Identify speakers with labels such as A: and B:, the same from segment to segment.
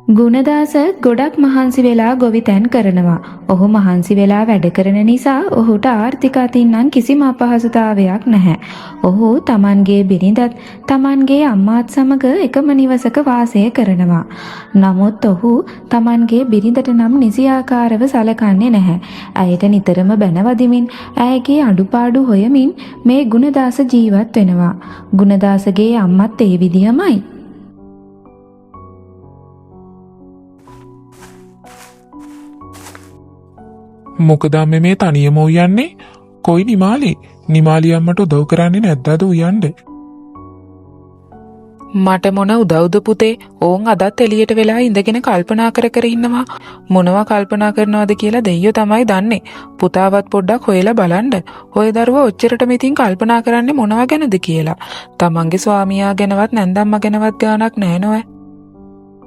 A: ගුණදාස ගොඩක් මහන්සි වෙලා ගොවිතැන් කරනවා. ඔහු මහන්සි වෙලා වැඩ කරන නිසා ඔහුට ආර්ථික අතින් නම් කිසිම අපහසුතාවයක් නැහැ. ඔහු තමන්ගේ බිරිඳත් තමන්ගේ අම්මාත් සමග එකම නිවසක වාසය කරනවා. නමුත් ඔහු තමන්ගේ බිරිඳට නම් නිසියාකාරව සලකන්නේ නැහැ. ඇයට නිතරම බැනවදිමින් ඇයගේ අඩුපාඩු හොයමින් මේ ගුණදාස ජීවත් වෙනවා. ගුණදාසගේ අම්මත් ඒ විදිහමයි.
B: මොකද මේ තනියම උයන්නේ? කොයි නිමාලි අම්මට උදව් කරන්නේ නැද්දද උයන්නේ?
C: මට මොන උදව්ද පුතේ? ඕන් අදත් එළියට වෙලා ඉඳගෙන කල්පනා කර ඉන්නවා. මොනවා කල්පනා කරනවද කියලා දෙයියෝ තමයි දන්නේ. පුතාවත් පොඩ්ඩක් හොයලා බලන්න. ඔය දරුවා ඔච්චරටම ඉතින් කල්පනා කරන්නේ මොනවා ගැනද කියලා. තමන්ගේ ස්වාමියා ගැනවත් නැන්දම්මා ගැනවත් ගානක් නැහැ නෝ.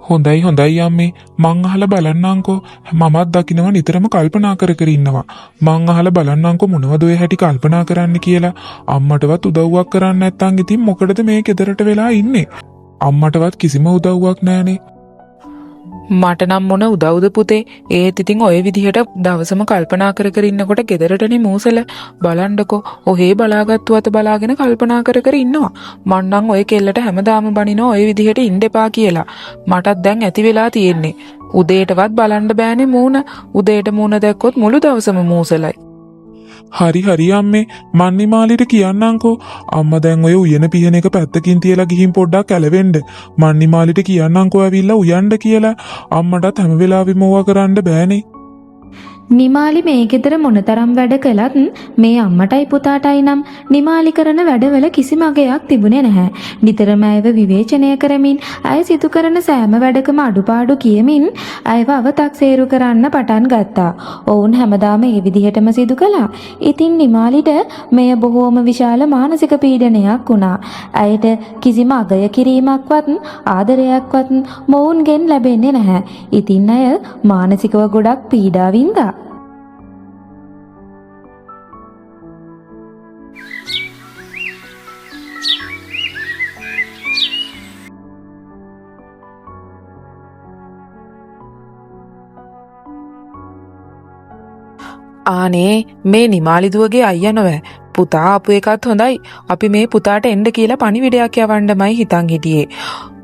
B: හොඳයි අම්මේ, මං අහලා බලන්නම්කෝ. මමත් දකින්නවා නිතරම කල්පනා කර ඉන්නවා. මං අහලා බලන්නම්කෝ මොනවද ඔය හැටි කල්පනා කරන්න කියලා. අම්මටවත් උදව්වක් කරන්න නැත්නම් ඉතින් මොකටද මේ ගෙදරට වෙලා ඉන්නේ? අම්මටවත් කිසිම උදව්වක් නැහනේ.
C: මට නම් මොන උදව්ද පුතේ? ඒත් ඉතින් ඔය විදිහට දවසම කල්පනා කර ඉන්නකොට ගෙදරටනේ මූසල. බලන්නකෝ, ඔහේ බලාගත්තු අත බලාගෙන කල්පනා කර ඉන්නවා. මං නම් ඔය කෙල්ලට හැමදාම බනිනවා ඔය විදිහට ඉන්න එපා කියලා. මටත් දැන් ඇති වෙලා තියෙන්නේ. උදේටවත් බලන්න බෑනේ මූණ. උදේට මූණ දැක්කොත් මුළු දවසම මූසලයි.
B: හරි අම්මේ, මන් නිමාලිට කියන්නම්කෝ. අම්මා දැන් ඔය උයන පියන එක පැත්තකින් තියලා ගිහින් පොඩ්ඩක් ඇලවෙන්න. මන් නිමාලිට කියන්නම්කෝ ඇවිල්ලා උයන්න කියලා. අම්මටත් හැම වෙලාවෙම ඕවා කරන්න බෑනේ.
A: නිමාලි මේ ගෙදර මොනතරම් වැඩ කළත් මේ අම්මටයි පුතාටයි නම් නිමාලි කරන වැඩවල කිසිම අගයක් තිබුණේ නැහැ. නිතරම ඇයව විවේචනය කරමින් ඇය සිදු කරන සෑම වැඩකම අඩුපාඩු කියමින් ඇයව අවතක්සේරු කරන්න පටන් ගත්තා. ඔවුන් හැමදාම ඒ විදිහටම සිදු කළා. ඉතින් නිමාලිට මෙය බොහෝම විශාල මානසික පීඩනයක් වුණා. ඇයට කිසිම අගය කිරීමක්වත් ආදරයක්වත් මොවුන්ගෙන් ලැබෙන්නේ නැහැ. ඉතින් ඇය මානසිකව ගොඩක් පීඩා වින්දා.
C: ආනේ මේ නිමාලි දුවගේ අයියා නොවෑ. පුතා ආපු එකත් හොඳයි. අපි මේ පුතාට එන්න කියලා පණිවිඩයක් යවන්නමයි හිතන් හිටියේ.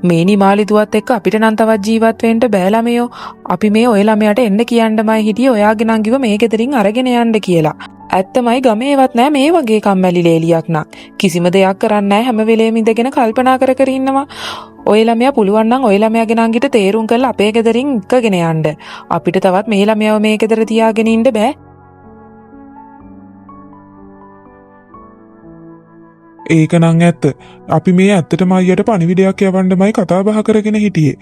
C: මේ නිමාලි දුවත් එක්ක අපිට නම් තවත් ජීවත් වෙන්න බෑ ළමයෝ. අපි මේ ඔය ළමයාට එන්න කියන්නමයි හිටියේ. ඔයාගේ නම් කිව්ව මේ ගෙදරින් අරගෙන යන්න කියලා. ඇත්තමයි ගමේවත් නෑ මේ වගේ කම්මැලි ලේලියක් නම්. කිසිම දෙයක් කරන්නේ නෑ, හැම වෙලේම ඉඳගෙන කල්පනා කර ඉන්නවා. ඔය ළමයා පුළුවන් නම් ඔය ළමයාගේ නංගිට තේරුම් කරලා අපේ ගෙදරින් එක්කගෙන යන්න. අපිට තවත් මේ ළමයාව මේ ගෙදර තියාගෙන ඉන්න බෑ.
B: ඒක නං ඇත්ත. අපි මේ ඇත්තටම අයියට පණිවිඩයක් යවන්නමයි කතා බහ කරගෙන හිටියේ.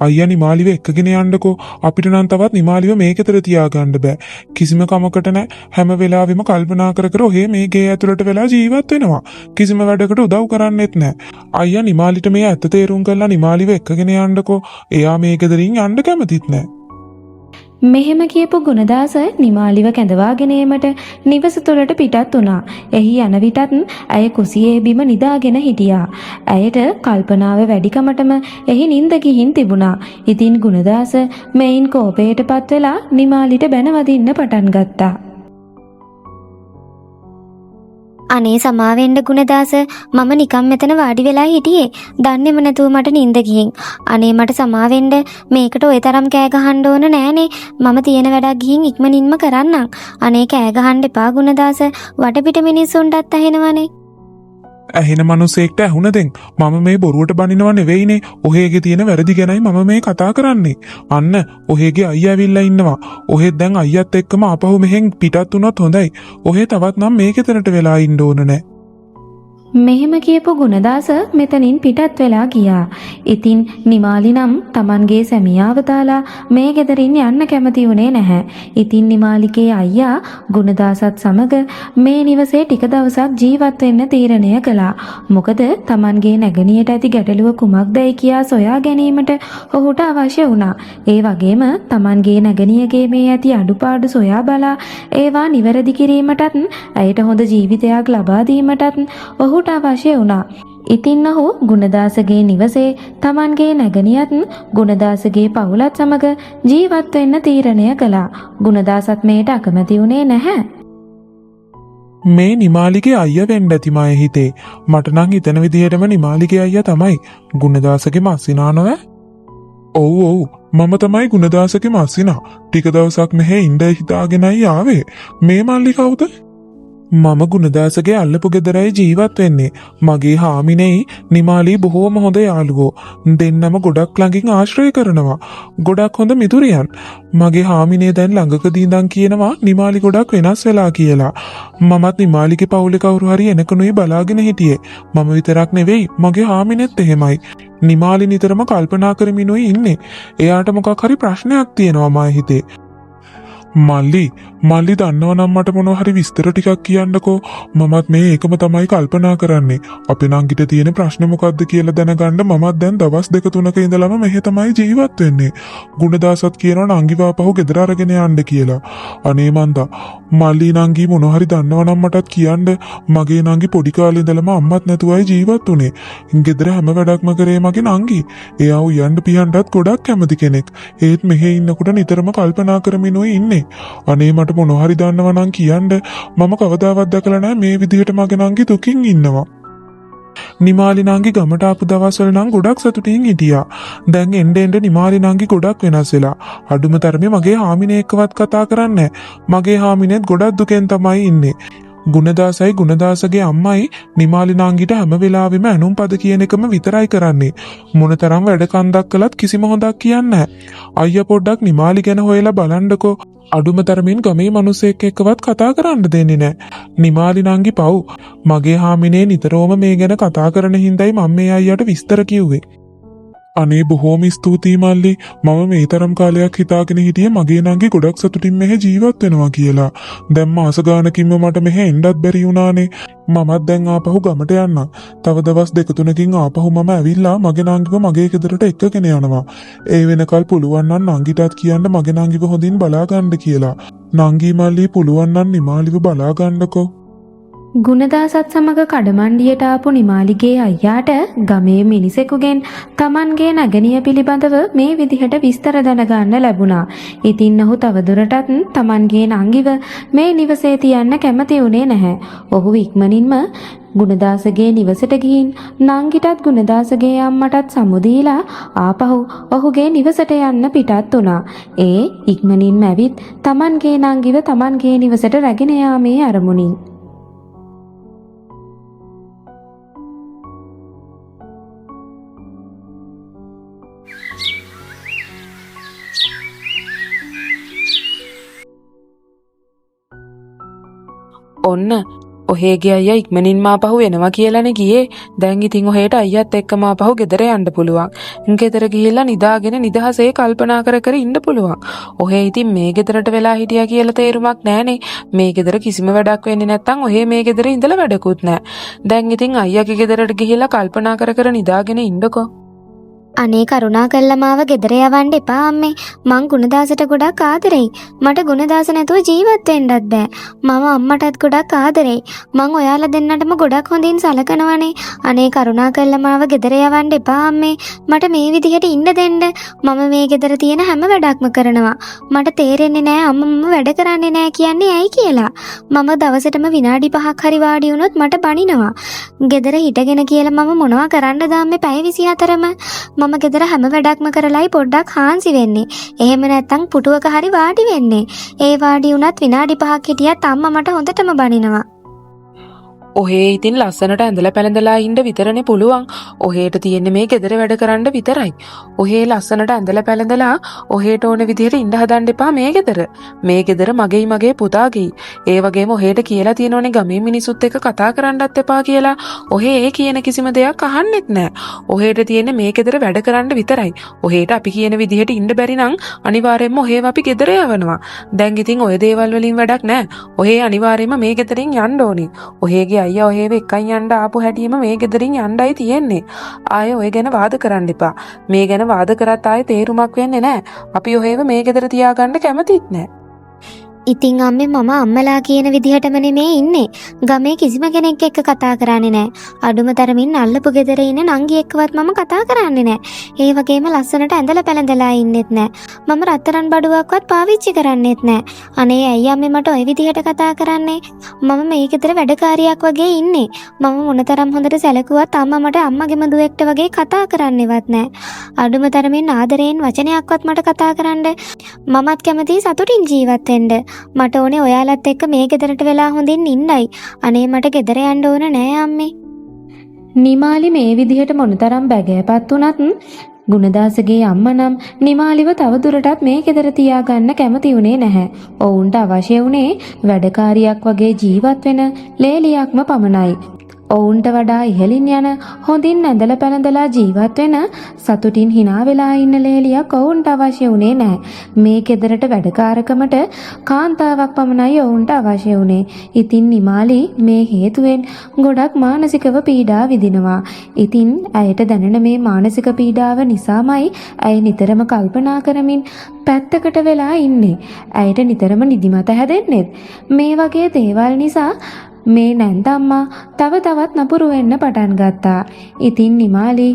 B: අයියා නිමාලිව එක්කගෙන යන්නකෝ. අපිට නම් තවත් නිමාලිව මේ ගෙදර තියාගන්න බෑ. කිසිම කමකට නැහැ. හැම වෙලාවෙම කල්පනා කර ඔහේ මේ ගේ ඇතුළට වෙලා ජීවත් වෙනවා. කිසිම වැඩකට උදව් කරන්නෙත් නැහැ. අයියා නිමාලිට මේ ඇත්ත තේරුම් කරලා නිමාලිව එක්කගෙන යන්නකෝ. එයා මේ ගෙදරින් යන්න කැමතිත් නැහැ.
A: මෙහෙම කියපු ගුණදාස නිමාලිව කැඳවාගෙන ඒමට නිවස තුළට පිටත් වුණා. එහි යන විටත් ඇය කුසියේ බිම නිදාගෙන හිටියා. ඇයට කල්පනාව වැඩිකමටම එහි නිින්ද ගිහින් තිබුණා. ඉතින් ගුණදාස මෙයින් කෝපයටපත් වෙලා නිමාලිට බැනවදින්න පටන් ගත්තා.
D: අනේ සමාවෙන්න ගුණදාස, මම නිකම් මෙතන වාඩි වෙලා හිටියේ. දන්නේම නැතුව මට නිින්ද ගිහින්. අනේ මට සමාවෙන්න, මේකට ඔය තරම් කෑ ගහන්න ඕන නෑනේ. මම තියෙන වැඩක් ගිහින් ඉක්මනින්ම කරන්නම්. අනේ කෑ ගහන්න එපා ගුණදාස. වටපිට මිනිස්සුන්ටත් ඇහෙනවනේ.
B: ඇහෙන මිනිස්සෙක්ට ඇහුණ දෙන්. මම මේ බොරුවට බනිනව නෙවෙයිනේ. ඔහේගේ තියෙන වැරදි ගැනයි මම මේ කතා කරන්නේ. අන්න ඔහේගේ අයියා ඇවිල්ලා ඉන්නවා. ඔහෙත් දැන් අයියත් එක්කම ආපහු මෙහෙන් පිටත් වුණොත් හොඳයි. ඔහේ තවත් නම් මේ ගෙදරට වෙලා ඉන්න ඕන නෑ.
A: මෙහෙම කියපු ගුණදාස මෙතනින් පිටත් වෙලා ගියා. ඉතින් නිමාලි නම් Tamanගේ සැමියාව දාලා මේ ගෙදරින් යන්න කැමති වුණේ නැහැ. ඉතින් නිමාලිගේ අයියා ගුණදාසත් සමග මේ නිවසේ ටික දවසක් ජීවත් වෙන්න තීරණය කළා. මොකද Tamanගේ නැගණියට ඇති ගැටලුව කුමක්දයි කියා සොයා ගැනීමට ඔහුට අවශ්‍ය වුණා. ඒ වගේම Tamanගේ නැගණියගේ මේ ඇති අඩුපාඩු සොයා බලා ඒවා නිවැරදි කිරීමටත් ඇයට හොඳ ජීවිතයක් ලබා දීමටත් ඔහුට අවශ්‍ය වුණා. ඉතින් ඔහු ගුණදාසගේ නිවසේ තමන්ගේ නැගණියත් ගුණදාසගේ පවුලත් සමග ජීවත් වෙන්න තීරණය කළා. ගුණදාසත් මේට අකමැති වුණේ නැහැ.
B: මේ නිමාලිගේ අයියා වෙන්න ඇති මගේ හිතේ. මට නම් හිතන විදිහටම නිමාලිගේ අයියා තමයි ගුණදාසගේ මස්සිනා නොවැ? ඔව් මම තමයි ගුණදාසගේ මස්සිනා. ටික දවසක් මෙහෙ ඉඳ හිතාගෙනයි ආවේ. මේ මල්ලි කවුද? මම ගුණදාසගේ අල්ලපු ගෙදරයි ජීවත් වෙන්නේ. මගේ හාමිනෙයි නිමාලී බොහෝම හොඳ යාළුවෝ. දෙන්නම ගොඩක් ළඟින් ආශ්‍රය කරනවා. ගොඩක් හොඳ මිතුරියන්. මගේ හාමිනේ දැන් ළඟකදී ඉඳන් කියනවා නිමාලි ගොඩක් වෙනස් වෙලා කියලා. මමත් නිමාලිගේ පවුලේ කවුරු හරි එනකනුයි බලාගෙන හිටියේ. මම විතරක් නෙවෙයි මගේ හාමිනෙත් එහෙමයි. නිමාලි නිතරම කල්පනා කරමිනුයි ඉන්නේ. එයාට මොකක් හරි ප්‍රශ්නයක් තියෙනවා මා හිතේ. මල්ලි දන්නවනම් මට මොනවා හරි විස්තර ටිකක් කියන්නකෝ. මමත් මේ ඒකම තමයි කල්පනා කරන්නේ. අපේ නංගිට තියෙන ප්‍රශ්න මොකද්ද කියලා දැනගන්න මමත් දැන් දවස් 2-3ක ඉඳලම මෙහෙ තමයි ජීවත් වෙන්නේ. ගුණදාසත් කියනවා නංගිව ආපහු ගෙදර අරගෙන යන්න කියලා. අනේ මන්දා මල්ලි නංගි මොනවා හරි දන්නවනම් මටත් කියන්න. මගේ නංගි පොඩි කාලේ ඉඳලම අම්මත් නැතුවයි ජීවත් උනේ. ගෙදර හැම වැඩක්ම කරේ මගේ නංගි. එයා උයන්ඩ පියන්ඩත් ගොඩක් කැමති කෙනෙක්. ඒත් මෙහෙ ඉන්නකොට නිතරම කල්පනා කරමිනුයි ඉන්නේ. අනේ මට මොනවා හරි දන්නවා නම් කියන්න. මම කවදාවත් දැකලා නැහැ මේ විදිහට මගේ නංගි දුකින් ඉන්නවා. නිමාලි නංගි ගමට ආපු දවස්වල නම් ගොඩක් සතුටින් හිටියා. දැන් එන්න නිමාලි නංගි ගොඩක් වෙනස් වෙලා. අඩුම තරමේ මගේ හාමිනේ එක්කවත් කතා කරන්නේ නැහැ. මගේ හාමිනේත් ගොඩක් දුකෙන් තමයි ඉන්නේ. ගුණදාසයි ගුණදාසගේ අම්මයි නිමාලි නංගිට හැම වෙලාවෙම ඇනුම් පද කියන එකම විතරයි කරන්නේ. මොනතරම් වැඩ කන්දක් කළත් කිසිම හොඳක් කියන්නේ නැහැ. අයියා පොඩ්ඩක් නිමාලි ගැන හොයලා බලන්නකෝ. අඩුම තරමින් ගමේ මිනිස්සෙක් එක්කවත් කතා කරන්න දෙන්නේ නැහැ. නිමාලි නංගි පව්. මගේ හාමිනේ නිතරම මේ ගැන කතා කරන හින්දායි මම මේ අයියාට විස්තර කිව්වේ. අනේ බොහෝම ස්තුතියි මල්ලි. මම මේ තරම් කාලයක් හිතාගෙන හිටියේ මගේ නංගි ගොඩක් සතුටින් මෙහෙ ජීවත් වෙනවා කියලා. දැන් මාස ගානකින්ම මට මෙහෙ එන්නත් බැරි වුණානේ. මමත් දැන් ආපහු ගමට යන්නම්. තව දවස් 2-3කින් ආපහු මම ඇවිල්ලා මගේ නංගිව මගේ ගෙදරට එක්කගෙන යනවා. ඒ වෙනකල් පුළුවන් නම් නංගිටත් කියන්න මගේ නංගිව හොඳින් බලා ගන්න කියලා. නංගි මල්ලි පුළුවන් නම් නිමාලිව බලා ගන්නකෝ.
A: ගුණදාසත් සමග කඩමණ්ඩියට ආපු නිමාලිගේ අයියාට ගමේ මිනිසෙකුගෙන් තමන්ගේ නැගණිය පිළිබඳව මේ විදිහට විස්තර දැනගන්න ලැබුණා. ඉතින් ඔහු තවදුරටත් තමන්ගේ නංගිව මේ නිවසේ තියන්න කැමති වුණේ නැහැ. ඔහු ඉක්මනින්ම ගුණදාසගේ නිවසට ගිහින් නංගිටත් ගුණදාසගේ අම්මටත් සමුදීලා ආපහු ඔහුගේ නිවසට යන්න පිටත් වුණා. ඒ ඉක්මනින්ම ඇවිත් තමන්ගේ නංගිව තමන්ගේ නිවසට රැගෙන යාමේ අරමුණින්.
C: ඔන්න ඔහේගේ අයියා ඉක්මනින්ම ආපහු එනවා කියලානේ ගියේ. දැන් ඉතින් ඔහෙට අයියත් එක්කම ආපහු ගෙදර යන්න පුළුවන්. ගෙදර ගිහිල්ලා නිදාගෙන නිදහසේ කල්පනා කර කර ඉන්න පුළුවන්. ඔහේ ඉතින් මේ ගෙදරට වෙලා හිටියා කියලා තේරුමක් නැහනේ. මේ ගෙදර කිසිම වැඩක් වෙන්නේ නැත්තම් ඔහේ මේ ගෙදර ඉඳලා වැඩකුත් නැහැ. දැන් ඉතින් අයියාගේ ගෙදරට ගිහිල්ලා කල්පනා කර කර නිදාගෙන ඉන්නකෝ.
D: අනේ කරුණා කළා මාව ගෙදර යවන්න එපා අම්මේ. මං ගුණදාසට ගොඩක් ආදරෙයි. මට ගුණදාස නැතුව ජීවත් වෙන්නත් බෑ. මම අම්මටත් ගොඩක් ආදරෙයි. මං ඔයාලා දෙන්නටම ගොඩක් හොඳින් සලකනවනේ. අනේ කරුණා කළා මාව ගෙදර යවන්න එපා අම්මේ. මට මේ විදිහට ඉන්න දෙන්න. මම මේ ගෙදර තියෙන හැම වැඩක්ම කරනවා. මට තේරෙන්නේ නෑ අම්මා මම වැඩ කරන්නේ නෑ කියන්නේ ඇයි කියලා. මම දවසටම විනාඩි 5ක් හරි වාඩි වුණොත් මට බනිනවා. ගෙදර හිටගෙන කියලා මම මොනවා කරන්නද අම්මේ පැය 24ම? මම ගෙදර හැම වැඩක්ම කරලායි පොඩ්ඩක් හාන්සි වෙන්නේ. එහෙම නැත්තම් පුටුවක හරි වාඩි වෙන්නේ. ඒ වාඩි වුණත් විනාඩි 5ක් හිටියත් අම්මා මට හොඳටම බනිනවා.
C: ඔහේ ඉතින් ලස්සනට ඇඳලා පැළඳලා ඉන්න විතරනේ පුළුවන්. ඔහේට තියෙන්නේ මේ ගෙදර වැඩ කරන්න විතරයි. ඔහේ ලස්සනට ඇඳලා පැළඳලා ඔහේට ඕන විදිහට ඉන්න හදන්න එපා මේ ගෙදර. මේ ගෙදර මගේ පුතාගේ. ඒ වගේම ඔහේට කියලා තියෙනෝනේ ගමේ මිනිසුත් එක්ක කතා කරන්නත් එපා කියලා. ඔහේ ඒ කියන කිසිම දෙයක් අහන්නෙත් නැහැ. ඔහේට තියෙන්නේ මේ ගෙදර වැඩ කරන්න විතරයි. ඔහේට අපි කියන විදිහට ඉන්න බැරි නම් අනිවාර්යයෙන්ම ඔහේව අපි ගෙදර යවනවා. දැන් ඉතින් ඔය දේවල් වලින් වැඩක් නැහැ. ඔහේ අනිවාර්යයෙන්ම මේ ගෙදරින් යන්න ඕනේ. ඔහේගේ අයියා ඔහේව එක්කන් යන්න ආපු හැටියෙම මේ ගෙදරින් යන්නයි තියෙන්නේ. ආයේ ඔය ගැන වාද කරන්න එපා. මේ ගැන වාද කරත් ආයේ තේරුමක් වෙන්නේ නැහැ. අපි ඔහේව මේ ගෙදර තියාගන්න කැමතිත් නැහැ.
D: ඉතින් අම්මේ මම අම්මලා කියන විදිහටම නෙමේ ඉන්නේ. ගමේ කිසිම කෙනෙක් එක්ක කතා කරන්නේ නැහැ. අඩුම තරමින් අල්ලපු ගෙදර ඉන්න නංගි එක්කවත් මම කතා කරන්නේ නැහැ. ඒ වගේම ලස්සනට ඇඳලා පැළඳලා ඉන්නෙත් නැහැ. මම රත්තරන් බඩුවක්වත් පාවිච්චි කරන්නෙත් නැහැ. අනේ ඇයි අම්මේ මට ওই විදිහට කතා කරන්නේ? මම මේ ගෙදර වැඩකාරියක් වගේ ඉන්නේ. මම මොනතරම් හොඳට සැලකුවත් අම්මා මට අම්මගේම දුවෙක්ට වගේ කතා කරන්නේවත් නැහැ. අඩුම තරමින් ආදරයෙන් වචනයක්වත් මට කතා කරන්න. මමත් කැමතියි සතුටින් ජීවත් වෙන්න. මට ඕනේ ඔයාලත් එක්ක මේ ගෙදරට වෙලා හොඳින් ඉන්නයි. අනේ මට ගෙදර යන්න ඕන නෑ අම්මේ.
A: නිමාලි මේ විදිහට මොනතරම් බැගෑපත් වුණත් ගුණදාසගේ අම්මා නම් නිමාලිව තවදුරටත් මේ ගෙදර තියාගන්න කැමති වුණේ නැහැ. ඔවුන්ට අවශ්‍ය වුණේ වැඩකාරියක් වගේ ජීවත් වෙන ලේලියක්ම පමණයි. ඔවුන්ට වඩා ඉහළින් යන හොඳින් ඇඳලා පැළඳලා ජීවත් වෙන සතුටින් hina වෙලා ඉන්න ලේලියක් ඔවුන්ට අවශ්‍ය වුණේ නැහැ. මේ ගෙදරට වැඩකාරකමට කාන්තාවක් පමණයි ඔවුන්ට අවශ්‍ය වුණේ. ඉතින් නිමාලි මේ හේතුවෙන් ගොඩක් මානසිකව පීඩා විඳිනවා. ඉතින් ඇයට දැනෙන මේ මානසික පීඩාව නිසාමයි ඇය නිතරම කල්පනා කරමින් පැත්තකට වෙලා ඉන්නේ. ඇයට නිතරම නිදිමත හැදෙන්නේ. මේ වගේ දේවල් නිසා මේ නැන්දම්මා තව තවත් නපුරු වෙන්න පටන් ගත්තා. ඉතින් නිමාලි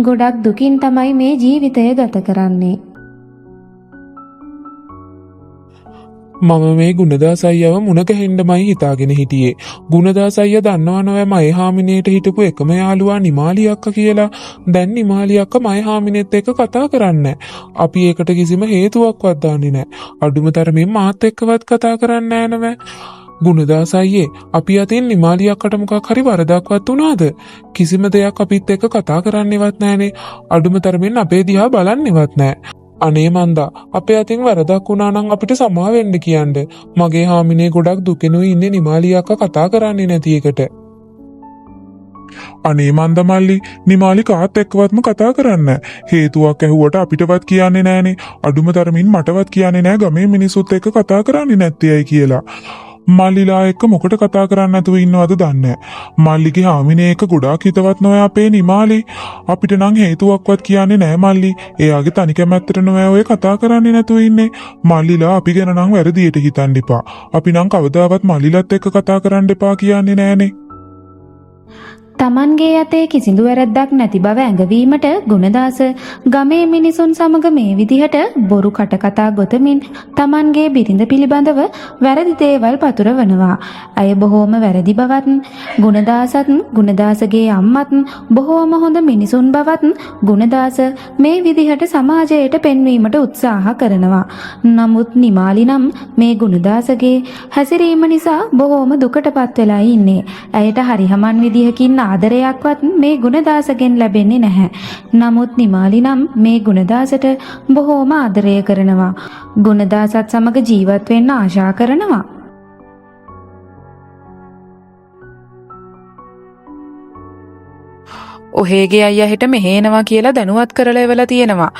A: ගොඩක් දුකින් තමයි මේ ජීවිතය ගත කරන්නේ.
B: මම මේ ගුණදාස අයියව මුණ ගැහෙන්නමයි හිතාගෙන හිටියේ. ගුණදාස අයියා දන්නවා නෝ මයි හාමිනේට හිටපු එකම යාළුවා නිමාලි අක්කා කියලා. දැන් නිමාලි අක්කා මයි හාමිනේත් එක්ක කතා කරන්නේ. අපි ඒකට කිසිම හේතුවක්වත් දාන්නේ නැහැ. අඩුම තරමින් මාත් එක්කවත් කතා කරන්නේ නැහැ නම. ගුණදාස අයියේ අපි අතින් නිමාලි අක්කට මොකක් හරි වරදක්වත් වුණාද? කිසිම දෙයක් අපිත් එක්ක කතා කරන්නේවත් නැහනේ. අඩුම තරමින් අපේ දිහා බලන්නේවත් නැහැ. අනේ මන්දා අපේ අතින් වරදක් වුණා නම් අපිට සමා වෙන්න කියන්න. මගේ හාමිනේ ගොඩක් දුකෙනුයි ඉන්නේ නිමාලි අක්කා කතා කරන්නේ නැති එකට. අනේ මන්ද මල්ලි නිමාලි කාත් එක්කවත්ම කතා කරන්න. හේතුවක් ඇහුවට අපිටවත් කියන්නේ නැහනේ. අඩුම තරමින් මටවත් කියන්නේ නැහැ ගමේ මිනිස්සුත් එක්ක කතා කරන්නේ නැත්තේයි කියලා. මල්ලිලා එක්ක මොකට කතා කරන්න නැතුව ඉන්නවද දන්නේ. මල්ලිගේ හාමිනේ එක්ක ගොඩාක් හිතවත් නෝ අපේ නිමාලි. අපිට නම් හේතුවක්වත් කියන්නේ නැහැ මල්ලි. එයාගේ තනි කැමැත්තට නෝ ඔය කතා කරන්නේ නැතුව ඉන්නේ. මල්ලිලා අපි ගැන නම් වැරදියට හිතන්න එපා. අපි නම් කවදාවත් මල්ලිලත් එක්ක කතා කරන්න එපා කියන්නේ නැහනේ.
A: තමන්ගේ අතේ කිසිදු වැරැද්දක් නැති බව ඇඟවීමට ගුණදාස ගමේ මිනිසුන් සමග මේ විදිහට බොරු කටකතා ගොතමින් තමන්ගේ බිරිඳ පිළිබඳව වැරදි දේවල් පතුරවනවා. අය බොහෝම වැරදි බවත් ගුණදාසත් ගුණදාසගේ අම්මත් බොහෝම හොඳ මිනිසුන් බවත් ගුණදාස මේ විදිහට සමාජයට පෙන්වීමට උත්සාහ කරනවා. නමුත් නිමාලි නම් මේ ගුණදාසගේ හැසිරීම නිසා බොහෝම දුකටපත් වෙලා ඉන්නේ. ඇයට හරිහමන් විදිහකින් ආදරයක්වත් මේ ගුණදාසගෙන් ලැබෙන්නේ නැහැ. නමුත් නිමාලි නම් මේ ගුණදාසට බොහෝම ආදරය කරනවා. ගුණදාසත් සමග ජීවත් වෙන්න ආශා කරනවා.
C: ඔහේගේ අයියා හෙට මෙහෙ එනවා කියලා දැනුවත් කරලා එවලා තියෙනවා.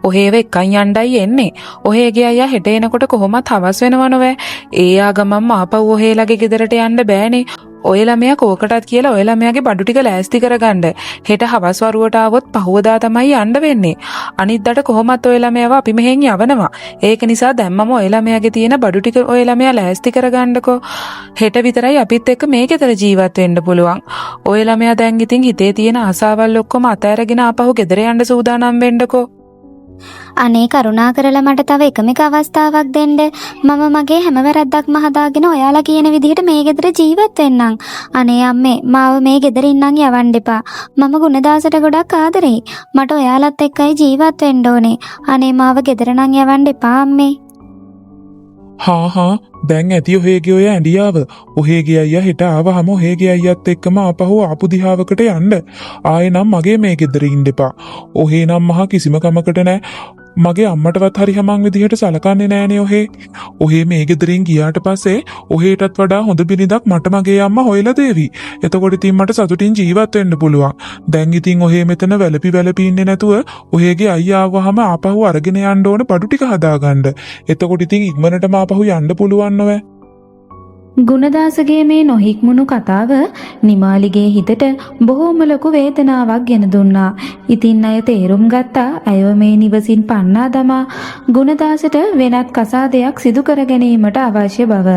C: ඔහේව එක්කන් යණ්ඩයි එන්නේ. ඔහේගේ අයියා හෙට එනකොට කොහොමත් හවස් වෙනව නෝවේ. ඒ ආගමම්ම ආපහු ඔහේලගේ ගෙදරට යන්න බෑනේ. ඔය ළමයා කෝකටත් කියලා ඔය ළමයාගේ බඩු ටික ලෑස්ති කරගන්න. හෙට හවස් වරුවට ආවොත් පහවදා තමයි යන්න වෙන්නේ. අනිද්දාට කොහොමත් ඔය ළමයාව අපි මෙහෙන් යවනවා. ඒක නිසා දැම්මම ඔය ළමයාගේ තියෙන බඩු ටික ඔය ළමයා ලෑස්ති කරගන්නකෝ. හෙට විතරයි අපිත් එක්ක මේ ගෙදර ජීවත් වෙන්න පුළුවන්. ඔය ළමයා දැන් ඉතින් හිතේ තියෙන ආසාවල් ඔක්කොම අතෑරගෙන ආපහු ගෙදර යන්න සූදානම් වෙන්නකෝ.
D: අනේ කරුණා කරලා මට තව එකම එක අවස්ථාවක් දෙන්න. මම මගේ හැම වැරද්දක්ම හදාගෙන ඔයාලා කියන විදිහට මේ ගෙදර ජීවත් වෙන්නම්. අනේ අම්මේ මාව මේ ගෙදරින් නම් යවන්න එපා. මම ගුණදාසට ගොඩක් ආදරෙයි. මට ඔයාලත් එක්කයි ජීවත් වෙන්න ඕනේ. අනේ මාව ගෙදර නම් යවන්න එපා අම්මේ.
B: හා දැන් ඇති ඔහේගේ ඔය ඇඬියාව. ඔහේගේ අයියා හෙට ආවහම ඔහේගේ අයියත් එක්කම ආපහු ආපු දිහාවකට යන්න. ආයේ නම් මගේ මේ ගෙදර ඉන්න එපා. ඔහේ නම් මහා කිසිම කමකට නැහැ. මගේ අම්මටවත් හරි හමන් විදිහට සලකන්නේ නෑනේ ඔහේ. ඔහේ මේ ගෙදරින් ගියාට පස්සේ ඔහේටත් වඩා හොඳ බිරිඳක් මට මගේ අම්මා හොයලා දෙවි. එතකොට ඉතින් මට සතුටින් ජීවත් වෙන්න පුළුවන්. දැන් ඉතින් ඔහේ මෙතන වැළපි ඉන්නේ නැතුව ඔහේගේ අයියා ආවහම ආපහු අරගෙන යන්න ඕන බඩු ටික හදාගන්න. එතකොට ඉතින් ඉක්මනටම ආපහු යන්න පුළුවන් නෝ.
A: ගුණදාසගේ මේ නොහික්මුණු කතාව නිමාලිගේ හිතට බොහෝම ලොකු වේදනාවක් ගෙන දුන්නා. ඉතින් අය තේරුම් ගත්තා ඇයව මේ නිවසින් පන්නා දමා ගුණදාසට වෙනත් කසාදයක් සිදු කර ගැනීමට අවශ්‍ය බව.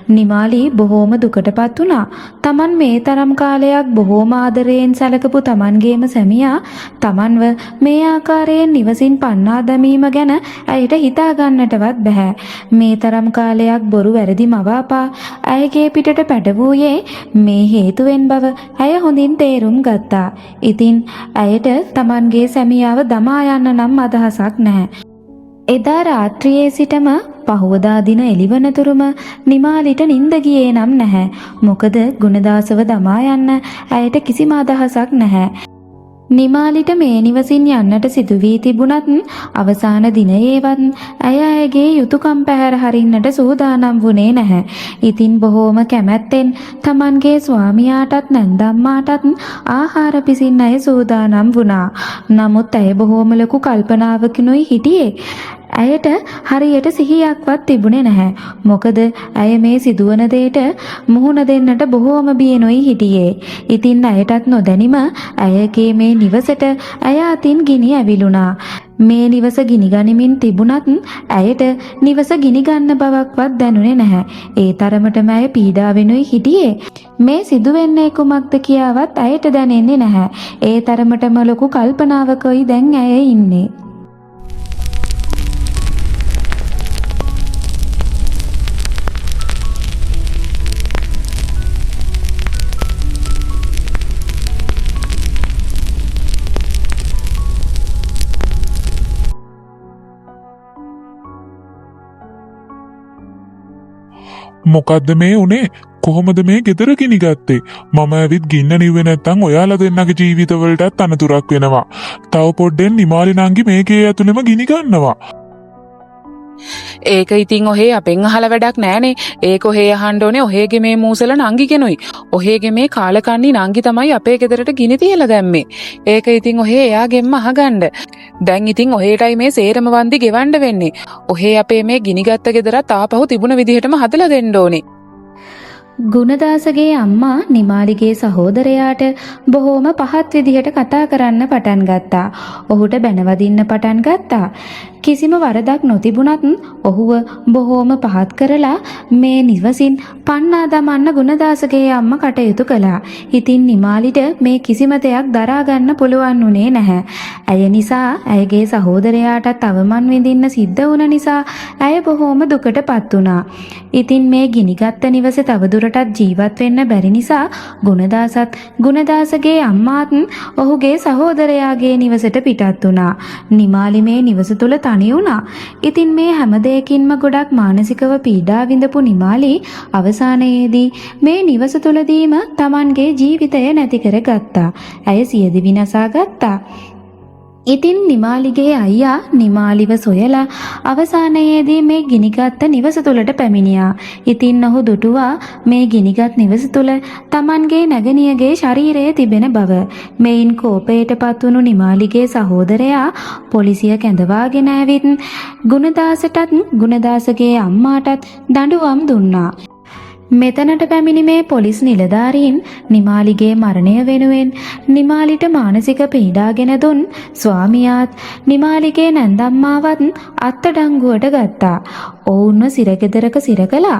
A: නිමාලි බොහෝම දුකටපත් වුණා. Taman මේ තරම් කාලයක් බොහෝම ආදරයෙන් සැලකපු Tamanගේම සැමියා Tamanව මේ ආකාරයෙන් නිවසින් පන්නා දැමීම ගැන ඇයට හිතා ගන්නටවත් බැහැ. මේ තරම් කාලයක් බොරු වැරදි මවාපා ඇයගේ පිටට පැටවූයේ මේ හේතුවෙන් බව ඇය හොඳින් තේරුම් ගත්තා. ඉතින් ඇයට Tamanගේ සැමියාව දමා යන්න නම් අදහසක් නැහැ. එදා රාත්‍රියේ සිටම පහවදා දින එළිවනතුරුම නිමාලිට නිින්ද ගියේ නම් නැහැ. මොකද ගුණදාසව දමා යන්න ඇයට කිසිම අදහසක් නැහැ. නිමාලිට මේ නිවසින් යන්නට සිදු වී තිබුණත් අවසාන දිනයේවත් ඇය ඇයගේ යුතුයකම් පැහැර හරින්නට සූදානම් වුණේ නැහැ. ඉතින් බොහෝම කැමැත්තෙන් Tamanගේ ස්වාමියාටත් නැන්දම්මාටත් ආහාර පිසින්න ඇය සූදානම් වුණා. නමුත් ඇය බොහෝම ලොකු කල්පනාවකිනුයි හිටියේ. ඇයට හරියට සිහියක්වත් තිබුණේ නැහැ. මොකද ඇය මේ සිදුවන දෙයට මුහුණ දෙන්නට බොහෝම බියනොයි හිටියේ. ඉතින් ඇයටත් නොදැනිම ඇයගේ මේ නිවසට ඇය අතින් ගිනි ඇවිලුණා. මේ නිවස ගිනි ගනිමින් තිබුණත් ඇයට නිවස ගිනි ගන්න බවක්වත් දැනුනේ නැහැ. ඒ තරමටම ඇය පීඩාවෙනුයි හිටියේ. මේ සිදුවෙන්නේ කුමක්ද කියාවත් ඇයට දැනෙන්නේ නැහැ. ඒ තරමටම ලොකු කල්පනාවකයි දැන් ඇය ඉන්නේ.
B: මොකද්ද මේ උනේ? කොහොමද මේ ගෙදර ගිනි ගත්තේ? මම ඇවිත් ගින්න නිව්වේ නැත්තම් ඔයාලා දෙන්නගේ ජීවිතවලටත් අනතුරක් වෙනවා. තව පොඩ්ඩෙන් නිමාලි නංගි මේකේ ඇතුළෙම ගිනි ගන්නවා.
C: ඒක ඉතින් ඔහේ අපෙන් අහලා වැඩක් නෑනේ. ඒක ඔහේ අහන්න ඕනේ ඔහේගේ මේ මූසල නංගිගෙනුයි. ඔහේගේ මේ කාලකන්ණි නංගි තමයි අපේ ගෙදරට ගිනි තියලා දැම්මේ. ඒක ඉතින් ඔහේ එයාගෙන්ම අහගන්න. දැන් ඉතින් ඔහේටයි මේ සේරම වන්දි ගෙවන්න වෙන්නේ. ඔහේ අපේ මේ ගිනිගත්ත ගෙදරත් ආපහු තිබුණ විදිහටම හදලා දෙන්න ඕනේ.
A: ගුණදාසගේ අම්මා නිමාලිගේ සහෝදරයාට බොහෝම පහත් විදිහට කතා කරන්න පටන් ගත්තා. ඔහුට බැනවදින්න පටන් ගත්තා. කිසිම වරදක් නොතිබුණත් ඔහුව බොහෝම පහත් කරලා මේ නිවසින් පන්නා දමන්න ගුණදාසගේ අම්මා කටයුතු කළා. ඉතින් නිමාලිට මේ කිසිම දෙයක් දරා ගන්න පුළුවන් වුණේ නැහැ. ඇය නිසා ඇයගේ සහෝදරයාටත් අවමන් විඳින්න සිද්ධ වුණ නිසා ඇය බොහෝම දුකටපත් වුණා. ඉතින් මේ ගිනිගත්ත නිවසේ තවදුරටත් ජීවත් වෙන්න බැරි නිසා ගුණදාසගේ අම්මාත් ඔහුගේ සහෝදරයාගේ නිවසට පිටත් වුණා. නිමාලි මේ නිවස තුල තනි වුණා. ඉතින් මේ හැම දෙයකින්ම ගොඩක් මානසිකව පීඩා විඳපු නිමාලි අවසානයේදී මේ නිවස තුලදීම Tamanගේ ජීවිතය නැති කරගත්තා. ඇය සියදිවි විනාසා ගත්තා. ඉතින් නිමාලිගේ අයියා නිමාලිව සොයලා අවසානයේදී මේ ගිනිගත් නිවස තුලට පැමිණියා. ඉතින් ඔහු දුටුවා මේ ගිනිගත් නිවස තුල Tamanගේ නැගණියගේ ශරීරය තිබෙන බව. මේන් කෝපයටපත් වුණු නිමාලිගේ සහෝදරයා පොලිසිය කැඳවාගෙන ඇවිත් ගුණදාසටත් ගුණදාසගේ අම්මාටත් දඬුවම් දුන්නා. මෙතනට පැමිණි මේ පොලිස් නිලධාරීන් නිමාලිගේ මරණය වෙනුවෙන් නිමාලිට මානසික පීඩාගෙන දුන් ස්වාමියාත් නිමාලිගේ නැන්දම්මාවත් අත්අඩංගුවට ගත්තා. ඔවුන්ව සිරගෙදරක සිර කළා.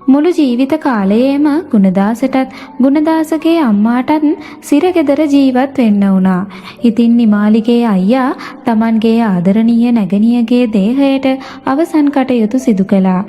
A: මුළු ජීවිත කාලයේම ගුණදාසටත් ගුණදාසගේ අම්මාටත් සිරගෙදර ජීවත් වෙන්න වුණා. ඉතින් නිමාලිගේ අයියා Tamanගේ ආදරණීය නැගණියගේ දේහයට අවසන් කටයුතු සිදු කළා.